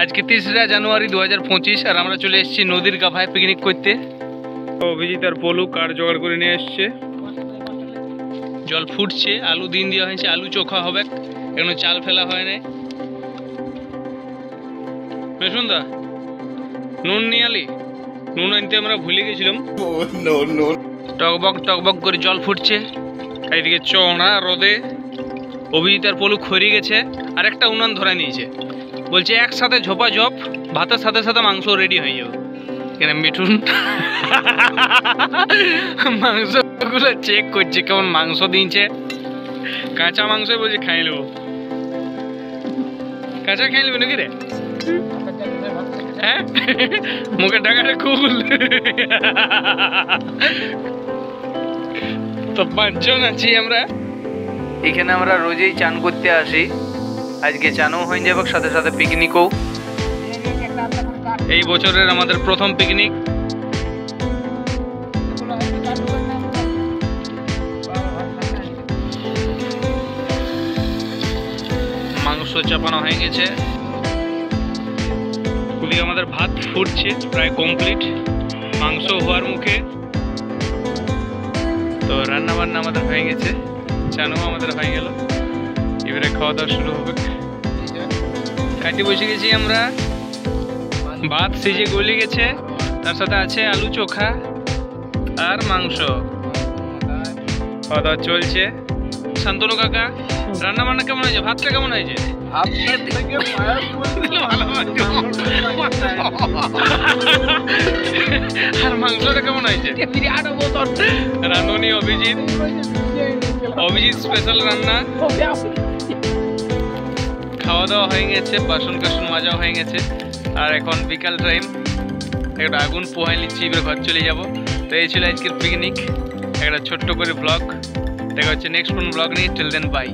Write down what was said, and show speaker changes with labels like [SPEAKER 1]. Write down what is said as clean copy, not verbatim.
[SPEAKER 1] আজকে 3রা জানুয়ারি 2025 আর আমরা চলে এসেছি নদীর গাভায় পিকনিক করতে। অভিজিৎ আর পলু কার জোগাড় করে নিয়ে এসছে। জল ফুটছে, আলু দিন দেওয়া হয়েছে, আলু চোখা হবে, এখনো চাল ফেলা হয় নাই। বেশুন দা নুন নিয়ে আলি, নুন আনতে আমরা ভুলে গেছিলাম। টকবক টকবক করে জল ফুটছে, এইদিকে চড়া রোদে অভিজিৎ আর পলু খড়ি গেছে আর একটা উনান ধরায় নিয়েছে। বলছে একসাথে ঝোপা ঝোপ ভাতের সাথে সাথে মাংস রেডি হয়ে যাবে। এখানে মিঠুন মাংসগুলো চেক করছে কেমন মাংস দিয়েছে। কাঁচা মাংস বলছে খাই নেবো, কাঁচা খাই নেবে নাকি রে? হ্যাঁ মুখের ঢাকাটা খুল। তো 5 জন আছি আমরা এখানে। আমরা রোজই চান করতে আসি, আজকে চানও হয়ে যাবে সাথে সাথে পিকনিকও। এই বছরের আমাদের প্রথম পিকনিক। মাংস চাপানো হয়ে গেছে, ওদিকে আমাদের ভাত ফুটছে প্রায় কমপ্লিট, মাংস হওয়ার মুখে। তো রান্না বান্না আমাদের হয়ে গেছে, চানও আমাদের হয়ে গেল, এবারে খাওয়া দাওয়া শুরু হবে। কাটি বসে গেছি আমরা, ভাত সিজে গলে গেছে, তার সাথে আছে আলু চোখা আর মাংস। খাওয়া দাওয়া চলছে। শান্তনু কাকা রান্না বান্না কেমন হয়েছে? ভাতটা কেমন হয়েছে? আর মাংসটা কেমন হয়েছে? রাঁধুনি অভিজিৎ, অভিজিৎ স্পেশাল রান্না। খাওয়া দাওয়া হয়ে গেছে, বাসন কাসন মাজাও হয়ে গেছে, আর এখন বিকাল টাইম, একটা আগুন পোহাই নিচ্ছি, এবার ঘর চলে যাব। তো এই ছিল আজকের পিকনিক, একটা ছোট্ট করে ব্লগ। দেখা হচ্ছে নেক্সট কোন ব্লগ নিয়ে। Till then by.